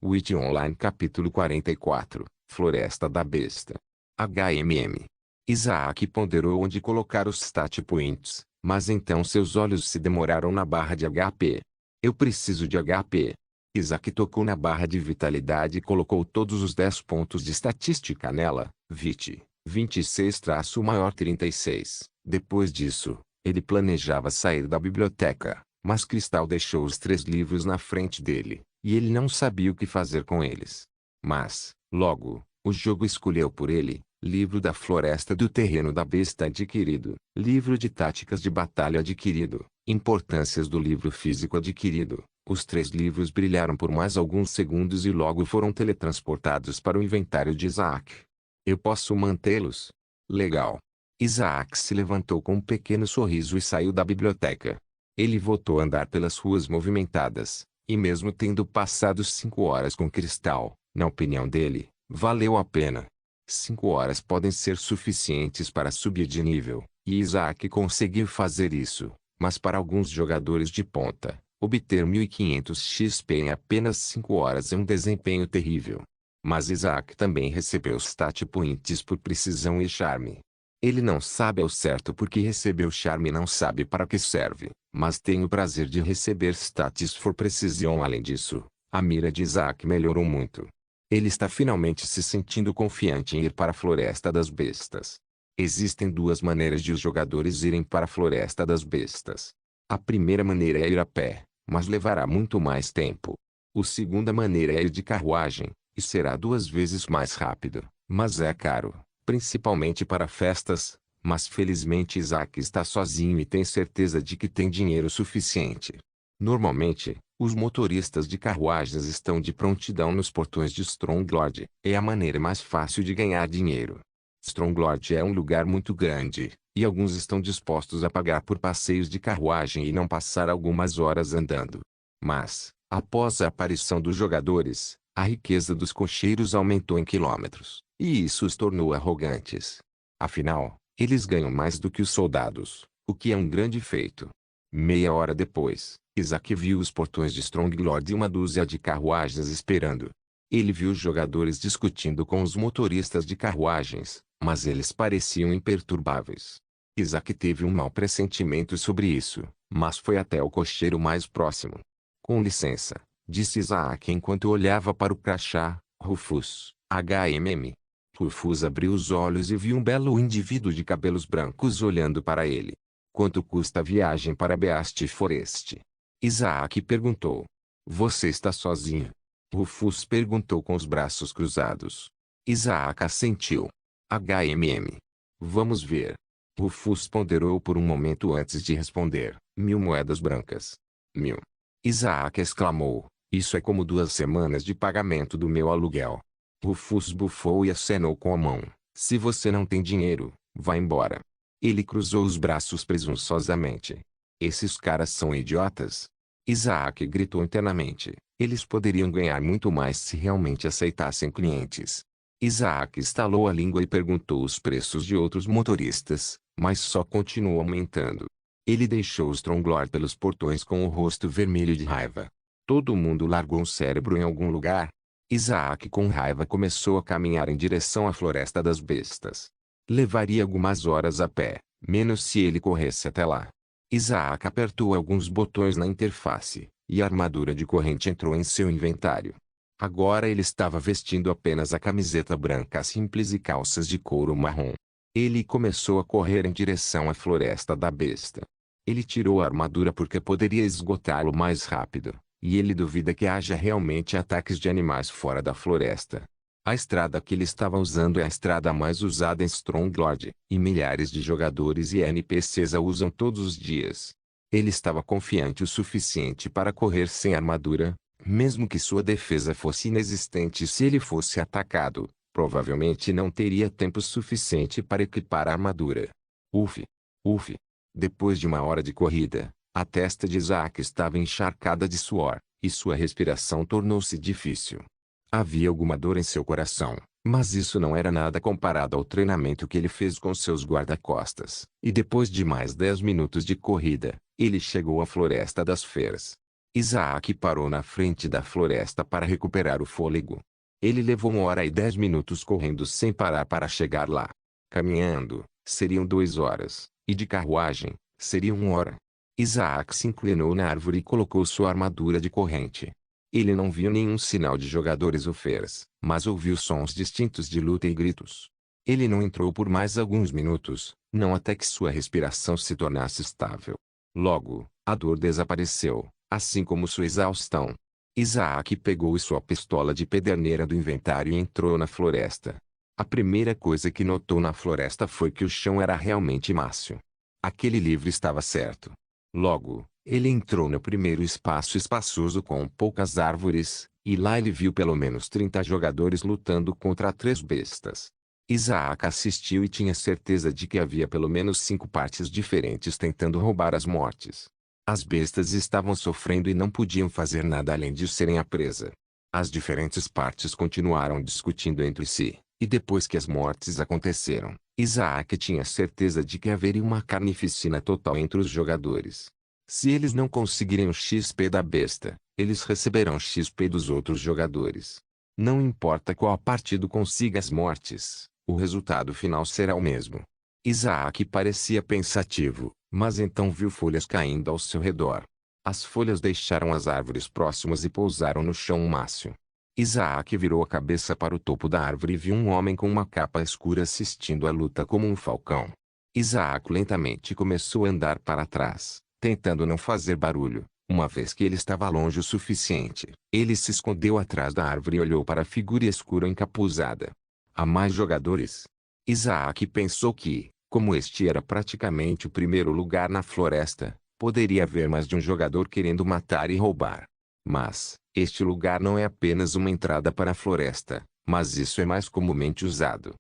Witch Online capítulo 44, Floresta da Besta. HMM. Isaac ponderou onde colocar os stat points, mas então seus olhos se demoraram na barra de HP. Eu preciso de HP. Isaac tocou na barra de vitalidade e colocou todos os 10 pontos de estatística nela. Vit, 26-maior 36. Depois disso, ele planejava sair da biblioteca, mas Cristal deixou os 3 livros na frente dele, e ele não sabia o que fazer com eles. Mas, logo, o jogo escolheu por ele: livro da Floresta do Terreno da Besta adquirido, livro de táticas de batalha adquirido, importâncias do livro físico adquirido. Os 3 livros brilharam por mais alguns segundos e logo foram teletransportados para o inventário de Isaac. Eu posso mantê-los? Legal. Isaac se levantou com um pequeno sorriso e saiu da biblioteca. Ele voltou a andar pelas ruas movimentadas, e mesmo tendo passado 5 horas com Cristal, na opinião dele, valeu a pena. 5 horas podem ser suficientes para subir de nível, e Isaac conseguiu fazer isso, mas para alguns jogadores de ponta, obter 1500 XP em apenas 5 horas é um desempenho terrível. Mas Isaac também recebeu stat points por precisão e charme. Ele não sabe ao certo porque recebeu charme e não sabe para que serve, mas tem o prazer de receber status for precision. Além disso, a mira de Isaac melhorou muito. Ele está finalmente se sentindo confiante em ir para a Floresta das Bestas. Existem 2 maneiras de os jogadores irem para a Floresta das Bestas. A primeira maneira é ir a pé, mas levará muito mais tempo. A segunda maneira é ir de carruagem, e será 2 vezes mais rápido, mas é caro, principalmente para festas. Mas felizmente Isaac está sozinho e tem certeza de que tem dinheiro suficiente. Normalmente, os motoristas de carruagens estão de prontidão nos portões de Stronglord. É a maneira mais fácil de ganhar dinheiro. Stronglord é um lugar muito grande, e alguns estão dispostos a pagar por passeios de carruagem e não passar algumas horas andando. Mas, após a aparição dos jogadores, a riqueza dos cocheiros aumentou em quilômetros, e isso os tornou arrogantes. Afinal, eles ganham mais do que os soldados, o que é um grande feito. Meia hora depois, Isaac viu os portões de Stronglord e uma dúzia de carruagens esperando. Ele viu os jogadores discutindo com os motoristas de carruagens, mas eles pareciam imperturbáveis. Isaac teve um mau pressentimento sobre isso, mas foi até o cocheiro mais próximo. Com licença, disse Isaac enquanto olhava para o crachá. Rufus, HMM. Rufus abriu os olhos e viu um belo indivíduo de cabelos brancos olhando para ele. Quanto custa a viagem para Beast Forest? Isaac perguntou. Você está sozinho? Rufus perguntou com os braços cruzados. Isaac assentiu. HMM. Vamos ver. Rufus ponderou por um momento antes de responder. 1000 moedas brancas. 1000. Isaac exclamou. Isso é como 2 semanas de pagamento do meu aluguel. Rufus bufou e acenou com a mão. Se você não tem dinheiro, vá embora. Ele cruzou os braços presunçosamente. Esses caras são idiotas. Isaac gritou internamente. Eles poderiam ganhar muito mais se realmente aceitassem clientes. Isaac estalou a língua e perguntou os preços de outros motoristas, mas só continuou aumentando. Ele deixou os Stronglord pelos portões com o rosto vermelho de raiva. Todo mundo largou o cérebro em algum lugar. Isaac com raiva começou a caminhar em direção à Floresta das Bestas. Levaria algumas horas a pé, menos se ele corresse até lá. Isaac apertou alguns botões na interface, e a armadura de corrente entrou em seu inventário. Agora ele estava vestindo apenas a camiseta branca simples e calças de couro marrom. Ele começou a correr em direção à Floresta da Besta. Ele tirou a armadura porque poderia esgotá-lo mais rápido, e ele duvida que haja realmente ataques de animais fora da floresta. A estrada que ele estava usando é a estrada mais usada em Stronglord, e milhares de jogadores e NPCs a usam todos os dias. Ele estava confiante o suficiente para correr sem armadura, mesmo que sua defesa fosse inexistente. Se ele fosse atacado, provavelmente não teria tempo suficiente para equipar a armadura. Uf! Uf! Depois de 1 hora de corrida, a testa de Isaac estava encharcada de suor, e sua respiração tornou-se difícil. Havia alguma dor em seu coração, mas isso não era nada comparado ao treinamento que ele fez com seus guarda-costas. E depois de mais 10 minutos de corrida, ele chegou à Floresta das Feras. Isaac parou na frente da floresta para recuperar o fôlego. Ele levou 1 hora e 10 minutos correndo sem parar para chegar lá. Caminhando, seriam 2 horas, e de carruagem, seria 1 hora. Isaac se inclinou na árvore e colocou sua armadura de corrente. Ele não viu nenhum sinal de jogadores ou feras, mas ouviu sons distintos de luta e gritos. Ele não entrou por mais alguns minutos, não até que sua respiração se tornasse estável. Logo, a dor desapareceu, assim como sua exaustão. Isaac pegou sua pistola de pederneira do inventário e entrou na floresta. A primeira coisa que notou na floresta foi que o chão era realmente mácio. Aquele livro estava certo. Logo, ele entrou no primeiro espaço espaçoso com poucas árvores, e lá ele viu pelo menos 30 jogadores lutando contra 3 bestas. Isaac assistiu e tinha certeza de que havia pelo menos 5 partes diferentes tentando roubar as mortes. As bestas estavam sofrendo e não podiam fazer nada além de serem a presa. As diferentes partes continuaram discutindo entre si, e depois que as mortes aconteceram, Isaac tinha certeza de que haveria uma carnificina total entre os jogadores. Se eles não conseguirem o XP da besta, eles receberão o XP dos outros jogadores. Não importa qual partido consiga as mortes, o resultado final será o mesmo. Isaac parecia pensativo, mas então viu folhas caindo ao seu redor. As folhas deixaram as árvores próximas e pousaram no chão mácio. Isaac virou a cabeça para o topo da árvore e viu um homem com uma capa escura assistindo à luta como um falcão. Isaac lentamente começou a andar para trás, tentando não fazer barulho. Uma vez que ele estava longe o suficiente, ele se escondeu atrás da árvore e olhou para a figura escura encapuzada. Há mais jogadores? Isaac pensou que, como este era praticamente o primeiro lugar na floresta, poderia haver mais de um jogador querendo matar e roubar. Mas, este lugar não é apenas uma entrada para a floresta, mas isso é mais comumente usado.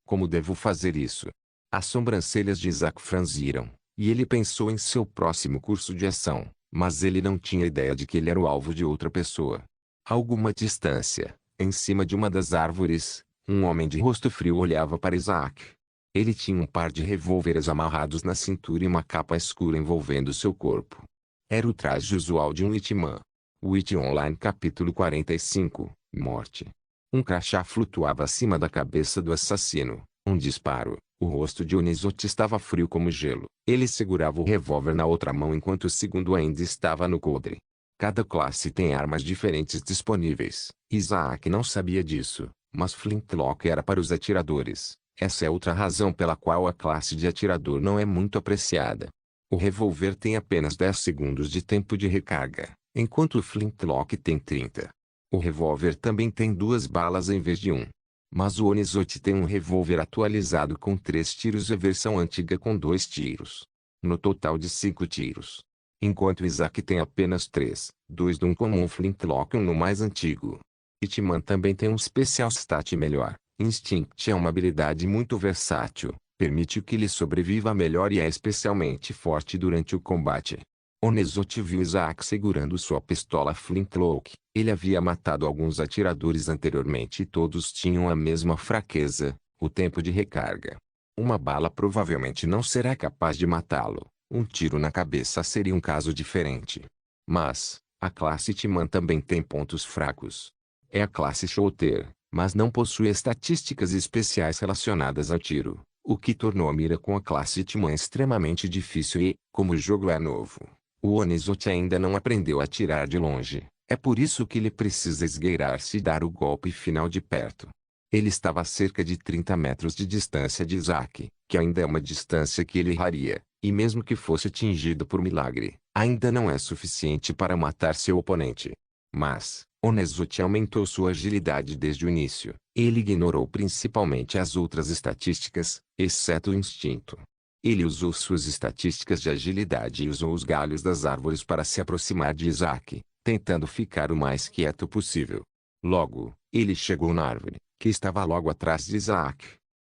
Como devo fazer isso? As sobrancelhas de Isaac franziram, e ele pensou em seu próximo curso de ação, mas ele não tinha ideia de que ele era o alvo de outra pessoa. A alguma distância, em cima de uma das árvores, um homem de rosto frio olhava para Isaac. Ele tinha um par de revólveres amarrados na cintura e uma capa escura envolvendo seu corpo. Era o traje usual de um Hitman. Witch Online capítulo 45, Morte. Um crachá flutuava acima da cabeça do assassino. Um disparo. O rosto de Onizuki estava frio como gelo. Ele segurava o revólver na outra mão enquanto o segundo ainda estava no coldre. Cada classe tem armas diferentes disponíveis. Isaac não sabia disso, mas Flintlock era para os atiradores. Essa é outra razão pela qual a classe de atirador não é muito apreciada. O revólver tem apenas 10 segundos de tempo de recarga, enquanto o Flintlock tem 30. O revólver também tem 2 balas em vez de 1. Mas o Onizuki tem um revólver atualizado com 3 tiros e a versão antiga com 2 tiros. No total de 5 tiros. Enquanto Isaac tem apenas 3, 2 num comum Flintlock e 1 no mais antigo. Hitman também tem um special stat melhor. Instinct é uma habilidade muito versátil, permite que ele sobreviva melhor e é especialmente forte durante o combate. Onizuki viu Isaac segurando sua pistola Flintlock. Ele havia matado alguns atiradores anteriormente e todos tinham a mesma fraqueza, o tempo de recarga. Uma bala provavelmente não será capaz de matá-lo. Um tiro na cabeça seria um caso diferente. Mas, a classe Hitman também tem pontos fracos. É a classe Shooter, mas não possui estatísticas especiais relacionadas ao tiro, o que tornou a mira com a classe Hitman extremamente difícil e, como o jogo é novo, o Onizuki ainda não aprendeu a atirar de longe. É por isso que ele precisa esgueirar-se e dar o golpe final de perto. Ele estava a cerca de 30 metros de distância de Isaac, que ainda é uma distância que ele erraria, e mesmo que fosse atingido por milagre, ainda não é suficiente para matar seu oponente. Mas, Onizuki aumentou sua agilidade desde o início. Ele ignorou principalmente as outras estatísticas, exceto o instinto. Ele usou suas estatísticas de agilidade e usou os galhos das árvores para se aproximar de Isaac, tentando ficar o mais quieto possível. Logo, ele chegou na árvore, que estava logo atrás de Isaac.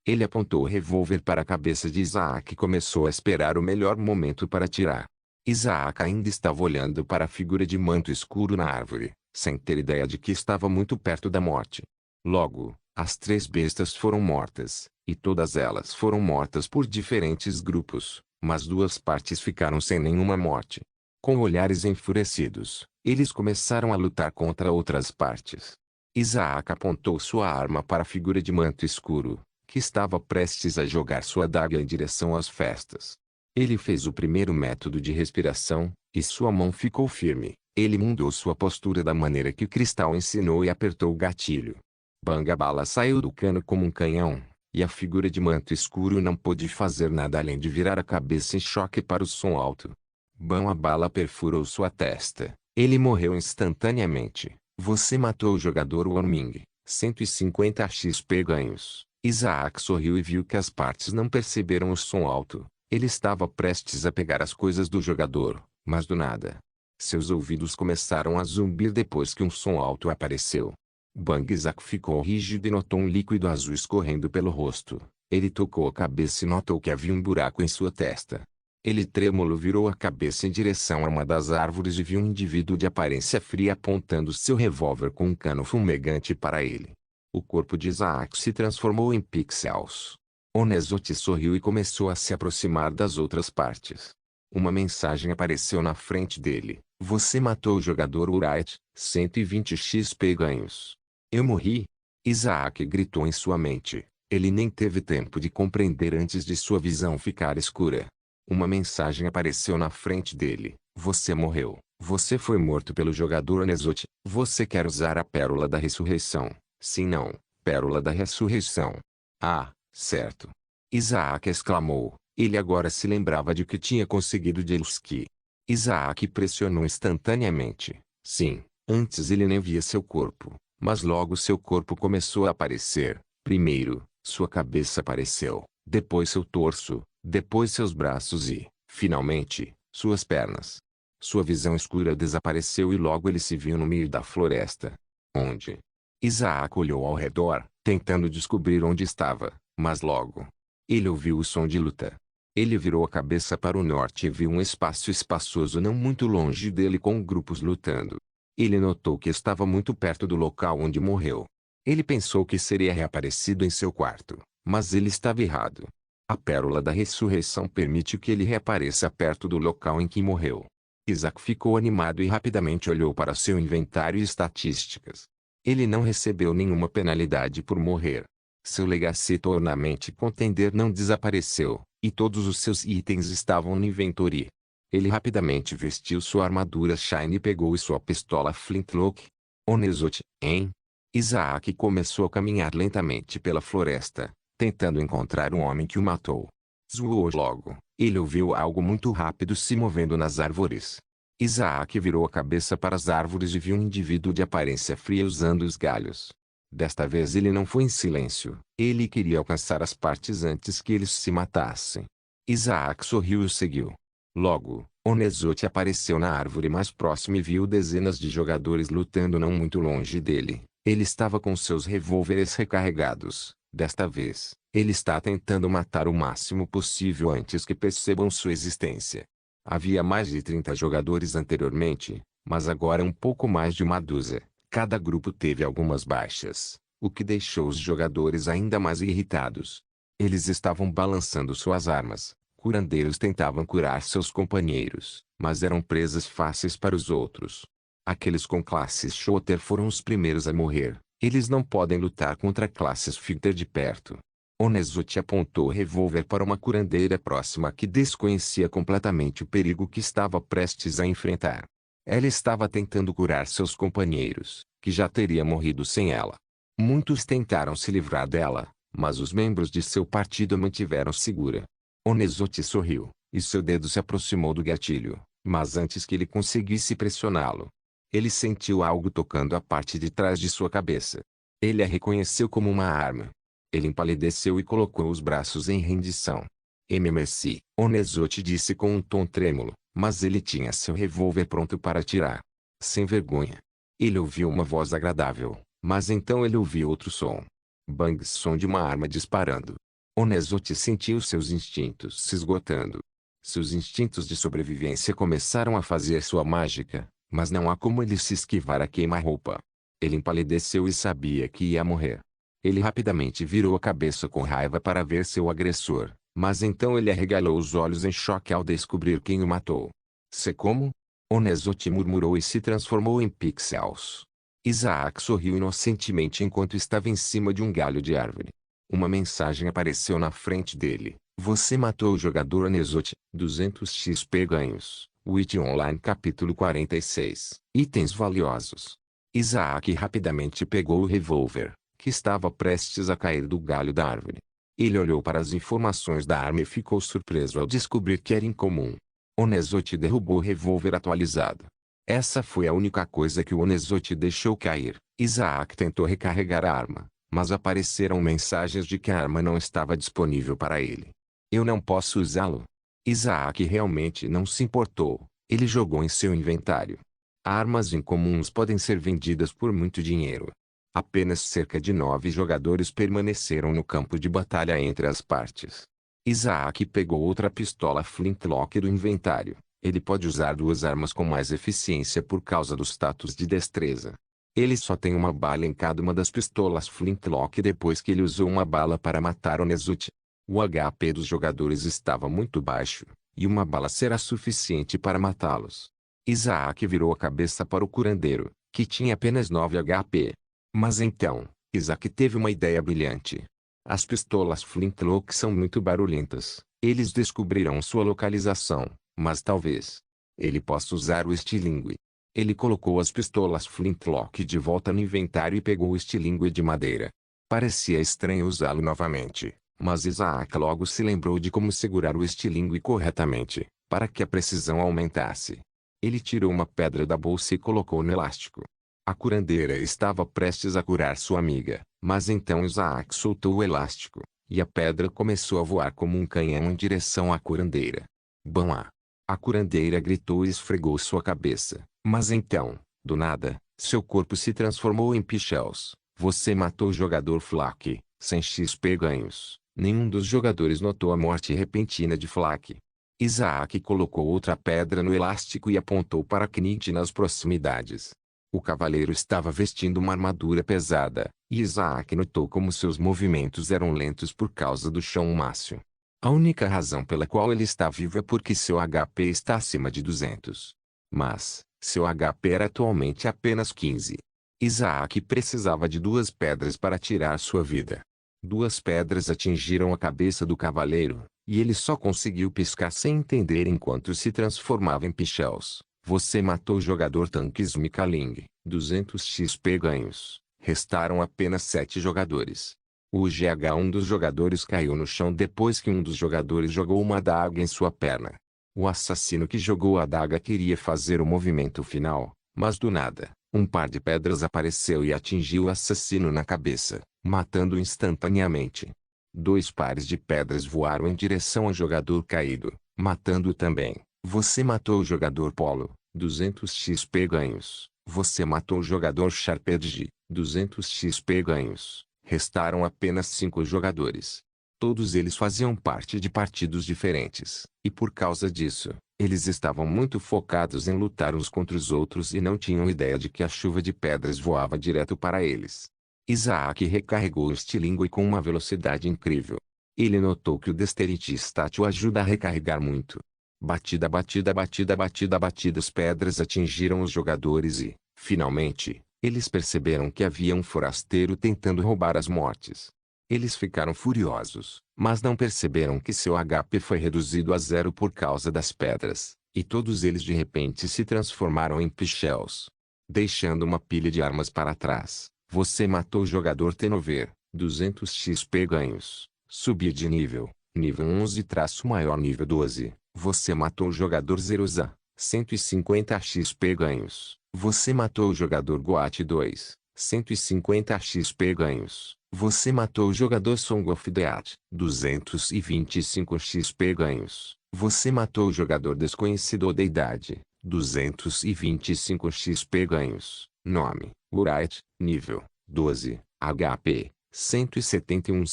Ele apontou o revólver para a cabeça de Isaac e começou a esperar o melhor momento para atirar. Isaac ainda estava olhando para a figura de manto escuro na árvore, sem ter ideia de que estava muito perto da morte. Logo, as 3 bestas foram mortas, e todas elas foram mortas por diferentes grupos, mas 2 partes ficaram sem nenhuma morte. Com olhares enfurecidos, eles começaram a lutar contra outras partes. Isaac apontou sua arma para a figura de manto escuro, que estava prestes a jogar sua adaga em direção às festas. Ele fez o primeiro método de respiração, e sua mão ficou firme. Ele mudou sua postura da maneira que o cristal ensinou e apertou o gatilho. Bang! A bala saiu do cano como um canhão, e a figura de manto escuro não pôde fazer nada além de virar a cabeça em choque para o som alto. Bam! A bala perfurou sua testa. Ele morreu instantaneamente. Você matou o jogador Warming. 150 XP ganhos. Isaac sorriu e viu que as partes não perceberam o som alto. Ele estava prestes a pegar as coisas do jogador, mas do nada. Seus ouvidos começaram a zumbir depois que um som alto apareceu. Bang! Isaac ficou rígido e notou um líquido azul escorrendo pelo rosto. Ele tocou a cabeça e notou que havia um buraco em sua testa. Ele trêmulo virou a cabeça em direção a uma das árvores e viu um indivíduo de aparência fria apontando seu revólver com um cano fumegante para ele. O corpo de Isaac se transformou em pixels. Onezote sorriu e começou a se aproximar das outras partes. Uma mensagem apareceu na frente dele. Você matou o jogador Wright, 120 XP ganhos. Eu morri? Isaac gritou em sua mente. Ele nem teve tempo de compreender antes de sua visão ficar escura. Uma mensagem apareceu na frente dele. Você morreu. Você foi morto pelo jogador Onezote. Você quer usar a Pérola da Ressurreição? Sim, não. Pérola da Ressurreição. Ah, certo. Isaac exclamou. Ele agora se lembrava de que tinha conseguido de Elski. Isaac pressionou instantaneamente. Sim, antes ele nem via seu corpo, mas logo seu corpo começou a aparecer. Primeiro, sua cabeça apareceu, depois seu torso, depois seus braços e, finalmente, suas pernas. Sua visão escura desapareceu e logo ele se viu no meio da floresta. Onde? Isaac olhou ao redor, tentando descobrir onde estava, mas logo ele ouviu o som de luta. Ele virou a cabeça para o norte e viu um espaço espaçoso não muito longe dele com grupos lutando. Ele notou que estava muito perto do local onde morreu. Ele pensou que seria reaparecido em seu quarto, mas ele estava errado. A Pérola da Ressurreição permite que ele reapareça perto do local em que morreu. Isaac ficou animado e rapidamente olhou para seu inventário e estatísticas. Ele não recebeu nenhuma penalidade por morrer. Seu Legacy Tournament Contender não desapareceu, e todos os seus itens estavam no inventory. Ele rapidamente vestiu sua armadura Shine e pegou sua pistola Flintlock. Onezote, hein? Isaac começou a caminhar lentamente pela floresta, tentando encontrar um homem que o matou. Zoou logo. Ele ouviu algo muito rápido se movendo nas árvores. Isaac virou a cabeça para as árvores e viu um indivíduo de aparência fria usando os galhos. Desta vez ele não foi em silêncio. Ele queria alcançar as partes antes que eles se matassem. Isaac sorriu e seguiu. Logo, Onezote apareceu na árvore mais próxima e viu dezenas de jogadores lutando não muito longe dele. Ele estava com seus revólveres recarregados. Desta vez, ele está tentando matar o máximo possível antes que percebam sua existência. Havia mais de 30 jogadores anteriormente, mas agora um pouco mais de uma dúzia. Cada grupo teve algumas baixas, o que deixou os jogadores ainda mais irritados. Eles estavam balançando suas armas. Curandeiros tentavam curar seus companheiros, mas eram presas fáceis para os outros. Aqueles com classes Shooter foram os primeiros a morrer. Eles não podem lutar contra classes Fighter de perto. Onezote apontou o revólver para uma curandeira próxima que desconhecia completamente o perigo que estava prestes a enfrentar. Ela estava tentando curar seus companheiros, que já teria morrido sem ela. Muitos tentaram se livrar dela, mas os membros de seu partido a mantiveram segura. Onezote sorriu, e seu dedo se aproximou do gatilho, mas antes que ele conseguisse pressioná-lo, ele sentiu algo tocando a parte de trás de sua cabeça. Ele a reconheceu como uma arma. Ele empalideceu e colocou os braços em rendição. MMC, Onezote disse com um tom trêmulo, mas ele tinha seu revólver pronto para atirar. Sem vergonha. Ele ouviu uma voz agradável, mas então ele ouviu outro som. Bang! Som de uma arma disparando. Onezote sentiu seus instintos se esgotando. Seus instintos de sobrevivência começaram a fazer sua mágica, mas não há como ele se esquivar a queima-roupa. Ele empalideceu e sabia que ia morrer. Ele rapidamente virou a cabeça com raiva para ver seu agressor, mas então ele arregalou os olhos em choque ao descobrir quem o matou. Se como? Onezote murmurou e se transformou em pixels. Isaac sorriu inocentemente enquanto estava em cima de um galho de árvore. Uma mensagem apareceu na frente dele. Você matou o jogador Onezote. 200 XP ganhos. Witch Online capítulo 46. Itens valiosos. Isaac rapidamente pegou o revólver, que estava prestes a cair do galho da árvore. Ele olhou para as informações da arma e ficou surpreso ao descobrir que era incomum. Onezote derrubou o revólver atualizado. Essa foi a única coisa que o Onezote deixou cair. Isaac tentou recarregar a arma, mas apareceram mensagens de que a arma não estava disponível para ele. Eu não posso usá-lo. Isaac realmente não se importou. Ele jogou em seu inventário. Armas incomuns podem ser vendidas por muito dinheiro. Apenas cerca de 9 jogadores permaneceram no campo de batalha entre as partes. Isaac pegou outra pistola Flintlock do inventário. Ele pode usar duas armas com mais eficiência por causa do status de destreza. Ele só tem uma bala em cada uma das pistolas Flintlock depois que ele usou uma bala para matar Onezote. O HP dos jogadores estava muito baixo, e uma bala será suficiente para matá-los. Isaac virou a cabeça para o curandeiro, que tinha apenas 9 HP. Mas então, Isaac teve uma ideia brilhante. As pistolas Flintlock são muito barulhentas. Eles descobrirão sua localização, mas talvez ele possa usar o estilingue. Ele colocou as pistolas Flintlock de volta no inventário e pegou o estilingue de madeira. Parecia estranho usá-lo novamente, mas Isaac logo se lembrou de como segurar o estilingue corretamente, para que a precisão aumentasse. Ele tirou uma pedra da bolsa e colocou no elástico. A curandeira estava prestes a curar sua amiga, mas então Isaac soltou o elástico, e a pedra começou a voar como um canhão em direção à curandeira. Bam! A curandeira gritou e esfregou sua cabeça, mas então, do nada, seu corpo se transformou em pichels. Você matou o jogador Flak, sem XP ganhos. Nenhum dos jogadores notou a morte repentina de Flak. Isaac colocou outra pedra no elástico e apontou para Knit nas proximidades. O cavaleiro estava vestindo uma armadura pesada, e Isaac notou como seus movimentos eram lentos por causa do chão mácio. A única razão pela qual ele está vivo é porque seu HP está acima de 200. Mas, seu HP era atualmente apenas 15. Isaac precisava de 2 pedras para tirar sua vida. 2 pedras atingiram a cabeça do cavaleiro, e ele só conseguiu piscar sem entender enquanto se transformava em pichels. Você matou o jogador Tanques Mikaling. 200 XP ganhos. Restaram apenas 7 jogadores. O GH1 dos jogadores caiu no chão depois que um dos jogadores jogou uma adaga em sua perna. O assassino que jogou a adaga queria fazer o movimento final, mas do nada, um par de pedras apareceu e atingiu o assassino na cabeça, matando-o instantaneamente. 2 pares de pedras voaram em direção ao jogador caído, matando-o também. Você matou o jogador Polo. 200 XP ganhos. Você matou o jogador Sharped. 200 XP ganhos. Restaram apenas 5 jogadores. Todos eles faziam parte de partidos diferentes, e por causa disso, eles estavam muito focados em lutar uns contra os outros e não tinham ideia de que a chuva de pedras voava direto para eles. Isaac recarregou o estilingue com uma velocidade incrível. Ele notou que o Dexterity Stat o ajuda a recarregar muito. Batida, batida, batida, batida, batida. As pedras atingiram os jogadores e, finalmente, eles perceberam que havia um forasteiro tentando roubar as mortes. Eles ficaram furiosos, mas não perceberam que seu HP foi reduzido a 0 por causa das pedras, e todos eles de repente se transformaram em pichels. Deixando uma pilha de armas para trás, você matou o jogador Tenover. 200 XP ganhos. Subir de nível. Nível 11 traço maior nível 12. Você matou o jogador Zeruza. 150 XP ganhos. Você matou o jogador Goat 2. 150 XP ganhos. Você matou o jogador Song of Death. 225 XP ganhos. Você matou o jogador Desconhecido Deidade. 225 XP ganhos. Nome: Wright. Nível: 12. HP: 171.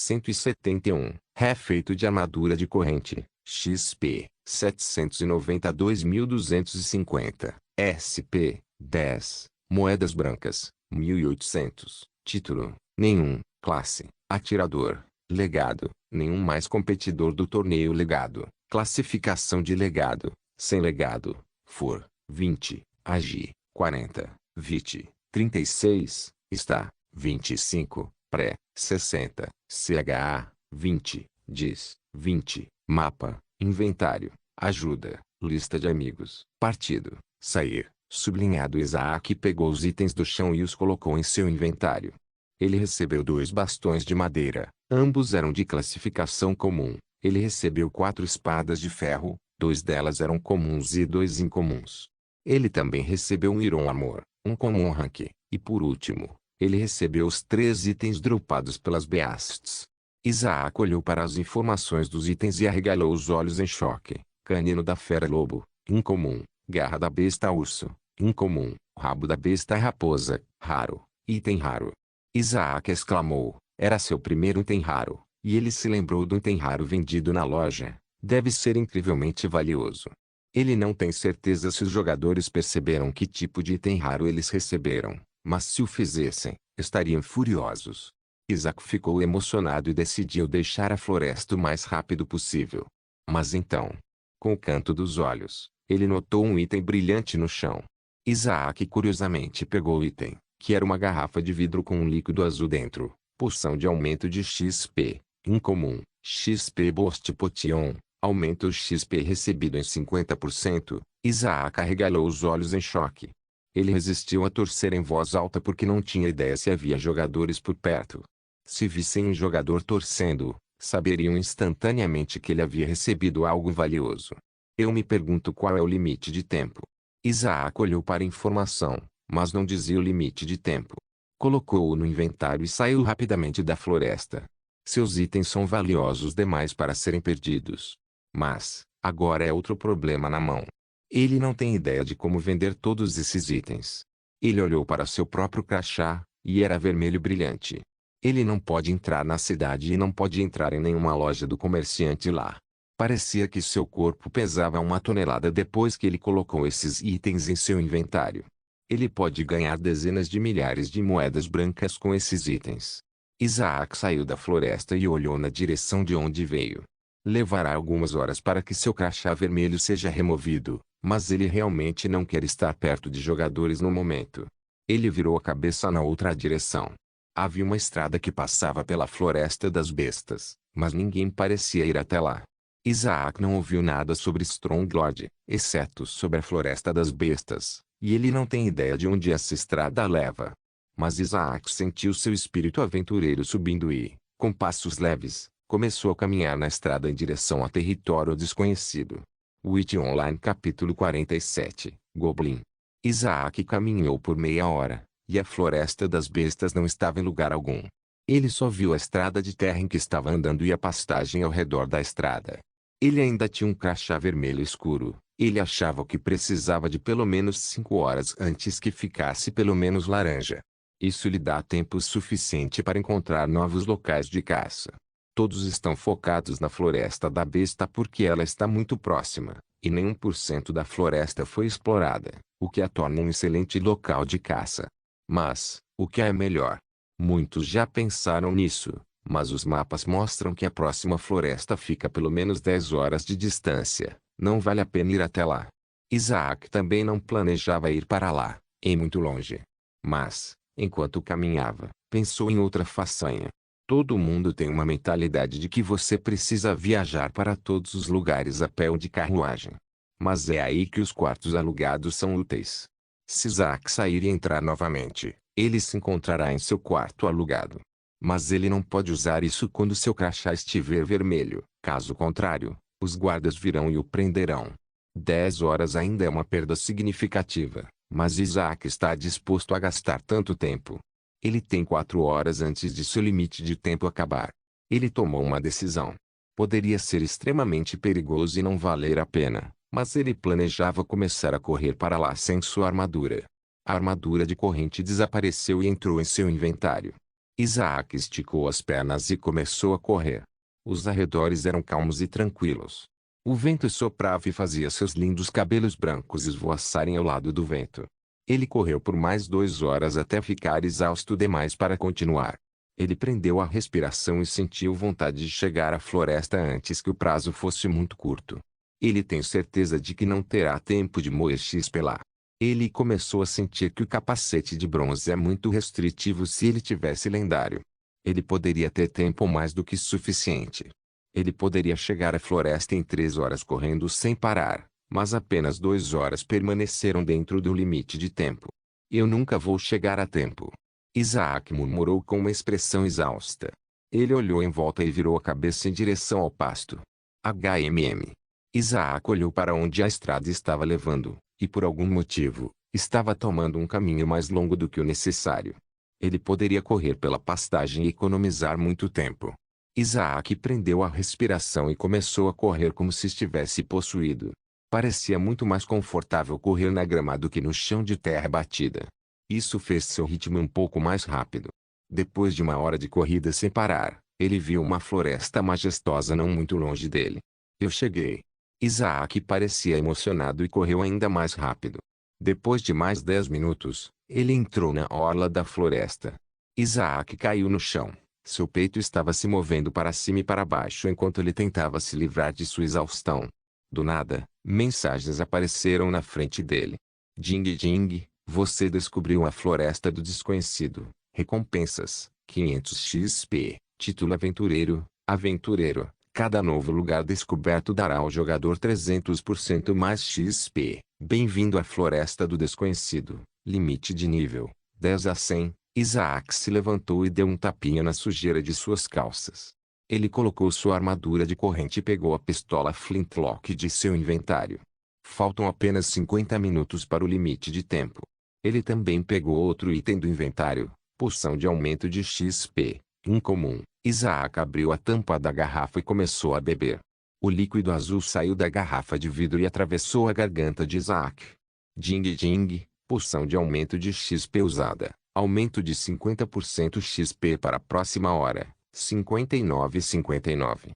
Refeito de armadura de corrente. XP: 792.250. SP: 10. Moedas brancas: 1.800. Título: nenhum. Classe: atirador. Legado: nenhum mais competidor do torneio legado. Classificação de legado: sem legado. For: 20, agi, 40, vite, 36, está, 25, pré, 60, CHA, 20, diz, 20, mapa, inventário, ajuda, lista de amigos, partido, sair, sublinhado. Isaac pegou os itens do chão e os colocou em seu inventário. Ele recebeu 2 bastões de madeira, ambos eram de classificação comum. Ele recebeu 4 espadas de ferro, 2 delas eram comuns e 2 incomuns. Ele também recebeu um Iron Armor, um comum rank, e por último, ele recebeu os 3 itens dropados pelas Beasts. Isaac olhou para as informações dos itens e arregalou os olhos em choque. Canino da fera lobo, incomum. Garra da besta urso, incomum. Rabo da besta raposa, raro. Item raro. Isaac exclamou. Era seu primeiro item raro, e ele se lembrou do item raro vendido na loja. Deve ser incrivelmente valioso. Ele não tem certeza se os jogadores perceberam que tipo de item raro eles receberam, mas se o fizessem, estariam furiosos. Isaac ficou emocionado e decidiu deixar a floresta o mais rápido possível. Mas então, com o canto dos olhos, ele notou um item brilhante no chão. Isaac curiosamente pegou o item, que era uma garrafa de vidro com um líquido azul dentro. Poção de aumento de XP, incomum, XP Boost Potion, aumento XP recebido em 50%. Isaac arregalou os olhos em choque. Ele resistiu a torcer em voz alta porque não tinha ideia se havia jogadores por perto. Se vissem um jogador torcendo, saberiam instantaneamente que ele havia recebido algo valioso. Eu me pergunto qual é o limite de tempo. Isaac olhou para a informação, mas não dizia o limite de tempo. Colocou-o no inventário e saiu rapidamente da floresta. Seus itens são valiosos demais para serem perdidos. Mas, agora é outro problema na mão. Ele não tem ideia de como vender todos esses itens. Ele olhou para seu próprio crachá, e era vermelho brilhante. Ele não pode entrar na cidade e não pode entrar em nenhuma loja do comerciante lá. Parecia que seu corpo pesava 1 tonelada depois que ele colocou esses itens em seu inventário. Ele pode ganhar dezenas de milhares de moedas brancas com esses itens. Isaac saiu da floresta e olhou na direção de onde veio. Levará algumas horas para que seu crachá vermelho seja removido, mas ele realmente não quer estar perto de jogadores no momento. Ele virou a cabeça na outra direção. Havia uma estrada que passava pela floresta das bestas, mas ninguém parecia ir até lá. Isaac não ouviu nada sobre Stronglord, exceto sobre a floresta das bestas, e ele não tem ideia de onde essa estrada leva. Mas Isaac sentiu seu espírito aventureiro subindo e, com passos leves, começou a caminhar na estrada em direção a território desconhecido. Witch Online capítulo 47, Goblin. Isaac caminhou por meia hora, e a floresta das bestas não estava em lugar algum. Ele só viu a estrada de terra em que estava andando e a pastagem ao redor da estrada. Ele ainda tinha um crachá vermelho escuro. Ele achava que precisava de pelo menos 5 horas antes que ficasse pelo menos laranja. Isso lhe dá tempo suficiente para encontrar novos locais de caça. Todos estão focados na floresta da besta porque ela está muito próxima, e nem 1% da floresta foi explorada, o que a torna um excelente local de caça. Mas, o que é melhor? Muitos já pensaram nisso, mas os mapas mostram que a próxima floresta fica a pelo menos 10 horas de distância. Não vale a pena ir até lá. Isaac também não planejava ir para lá, muito longe. Mas, enquanto caminhava, pensou em outra façanha. Todo mundo tem uma mentalidade de que você precisa viajar para todos os lugares a pé ou de carruagem. Mas é aí que os quartos alugados são úteis. Se Isaac sair e entrar novamente, ele se encontrará em seu quarto alugado. Mas ele não pode usar isso quando seu crachá estiver vermelho. Caso contrário, os guardas virão e o prenderão. 10 horas ainda é uma perda significativa, mas Isaac está disposto a gastar tanto tempo. Ele tem 4 horas antes de seu limite de tempo acabar. Ele tomou uma decisão. Poderia ser extremamente perigoso e não valer a pena, mas ele planejava começar a correr para lá sem sua armadura. A armadura de corrente desapareceu e entrou em seu inventário. Isaac esticou as pernas e começou a correr. Os arredores eram calmos e tranquilos. O vento soprava e fazia seus lindos cabelos brancos esvoaçarem ao lado do vento. Ele correu por mais 2 horas até ficar exausto demais para continuar. Ele prendeu a respiração e sentiu vontade de chegar à floresta antes que o prazo fosse muito curto. Ele tem certeza de que não terá tempo de moer XP lá. Ele começou a sentir que o capacete de bronze é muito restritivo se ele tivesse lendário. Ele poderia ter tempo mais do que suficiente. Ele poderia chegar à floresta em 3 horas correndo sem parar, mas apenas 2 horas permaneceram dentro do limite de tempo. Eu nunca vou chegar a tempo. Isaac murmurou com uma expressão exausta. Ele olhou em volta e virou a cabeça em direção ao pasto. HMM. Isaac olhou para onde a estrada estava levando, e por algum motivo, estava tomando um caminho mais longo do que o necessário. Ele poderia correr pela pastagem e economizar muito tempo. Isaac prendeu a respiração e começou a correr como se estivesse possuído. Parecia muito mais confortável correr na grama do que no chão de terra batida. Isso fez seu ritmo um pouco mais rápido. Depois de 1 hora de corrida sem parar, ele viu uma floresta majestosa não muito longe dele. Eu cheguei. Isaac parecia emocionado e correu ainda mais rápido. Depois de mais 10 minutos, ele entrou na orla da floresta. Isaac caiu no chão. Seu peito estava se movendo para cima e para baixo enquanto ele tentava se livrar de sua exaustão. Do nada, mensagens apareceram na frente dele. Ding ding, você descobriu a floresta do desconhecido. Recompensas, 500 XP. Título aventureiro, aventureiro. Cada novo lugar descoberto dará ao jogador 300% mais XP. Bem-vindo à Floresta do Desconhecido. Limite de nível, 10 a 100. Isaac se levantou e deu um tapinha na sujeira de suas calças. Ele colocou sua armadura de corrente e pegou a pistola Flintlock de seu inventário. Faltam apenas 50 minutos para o limite de tempo. Ele também pegou outro item do inventário, poção de aumento de XP, incomum. Isaac abriu a tampa da garrafa e começou a beber. O líquido azul saiu da garrafa de vidro e atravessou a garganta de Isaac. Ding ding, poção de aumento de XP usada. Aumento de 50% XP para a próxima hora. 59,59.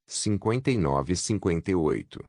59,58.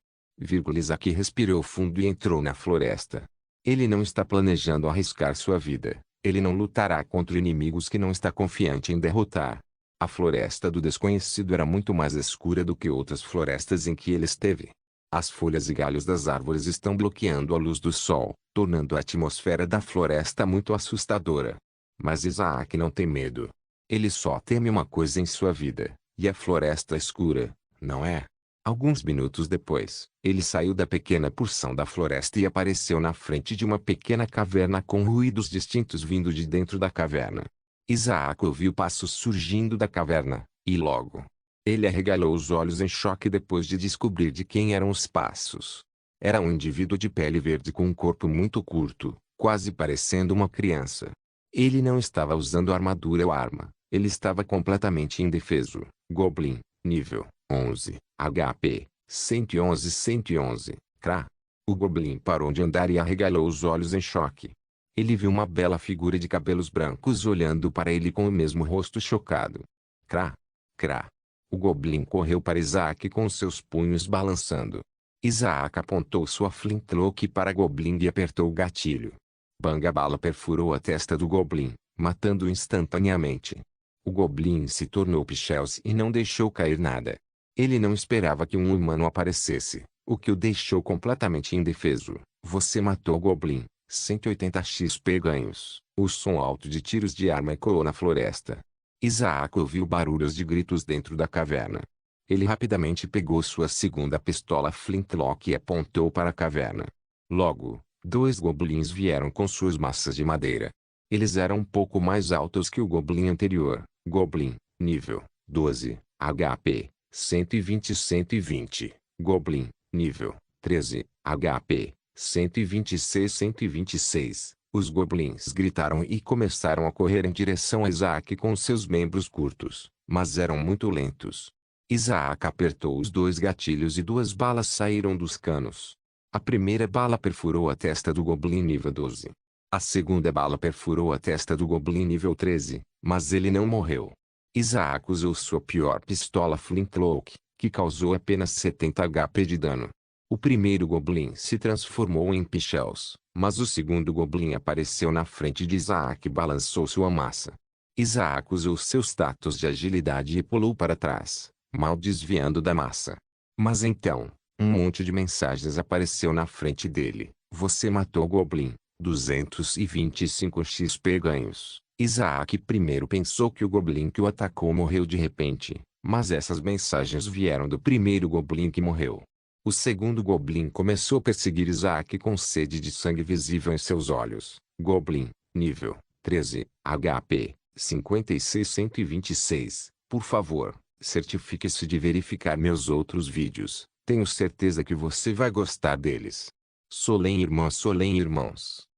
Isaac respirou fundo e entrou na floresta. Ele não está planejando arriscar sua vida. Ele não lutará contra inimigos que não está confiante em derrotar. A floresta do desconhecido era muito mais escura do que outras florestas em que ele esteve. As folhas e galhos das árvores estão bloqueando a luz do sol, tornando a atmosfera da floresta muito assustadora. Mas Isaac não tem medo. Ele só teme uma coisa em sua vida, e a floresta escura, não é? Alguns minutos depois, ele saiu da pequena porção da floresta e apareceu na frente de uma pequena caverna com ruídos distintos vindo de dentro da caverna. Isaac ouviu passos surgindo da caverna, e logo, ele arregalou os olhos em choque depois de descobrir de quem eram os passos. Era um indivíduo de pele verde com um corpo muito curto, quase parecendo uma criança. Ele não estava usando armadura ou arma, ele estava completamente indefeso. Goblin, nível 11, HP, 111. Kra. O Goblin parou de andar e arregalou os olhos em choque. Ele viu uma bela figura de cabelos brancos olhando para ele com o mesmo rosto chocado. Kra. Kra. O Goblin correu para Isaac com seus punhos balançando. Isaac apontou sua flintlock para Goblin e apertou o gatilho. Bang, a bala perfurou a testa do Goblin, matando-o instantaneamente. O Goblin se tornou pichels e não deixou cair nada. Ele não esperava que um humano aparecesse, o que o deixou completamente indefeso. Você matou o Goblin. 180 XP ganhos. O som alto de tiros de arma ecoou na floresta. Isaac ouviu barulhos de gritos dentro da caverna. Ele rapidamente pegou sua segunda pistola Flintlock e apontou para a caverna. Logo, 2 goblins vieram com suas maçãs de madeira. Eles eram um pouco mais altos que o Goblin anterior. Goblin, nível 12, HP, 120. Goblin, nível 13, HP, 126. Os goblins gritaram e começaram a correr em direção a Isaac com seus membros curtos, mas eram muito lentos. Isaac apertou os 2 gatilhos e 2 balas saíram dos canos. A primeira bala perfurou a testa do Goblin nível 12. A segunda bala perfurou a testa do Goblin nível 13, mas ele não morreu. Isaac usou sua pior pistola Flintlock, que causou apenas 70 HP de dano. O primeiro Goblin se transformou em pichels, mas o segundo Goblin apareceu na frente de Isaac e balançou sua massa. Isaac usou seu status de agilidade e pulou para trás, mal desviando da massa. Mas então, Um monte de mensagens apareceu na frente dele. Você matou o Goblin. 225 XP ganhos. Isaac primeiro pensou que o Goblin que o atacou morreu de repente, mas essas mensagens vieram do primeiro Goblin que morreu. O segundo Goblin começou a perseguir Isaac com sede de sangue visível em seus olhos. Goblin, nível 13, HP 56126. Por favor, certifique-se de verificar meus outros vídeos. Tenho certeza que você vai gostar deles. Solem irmãos.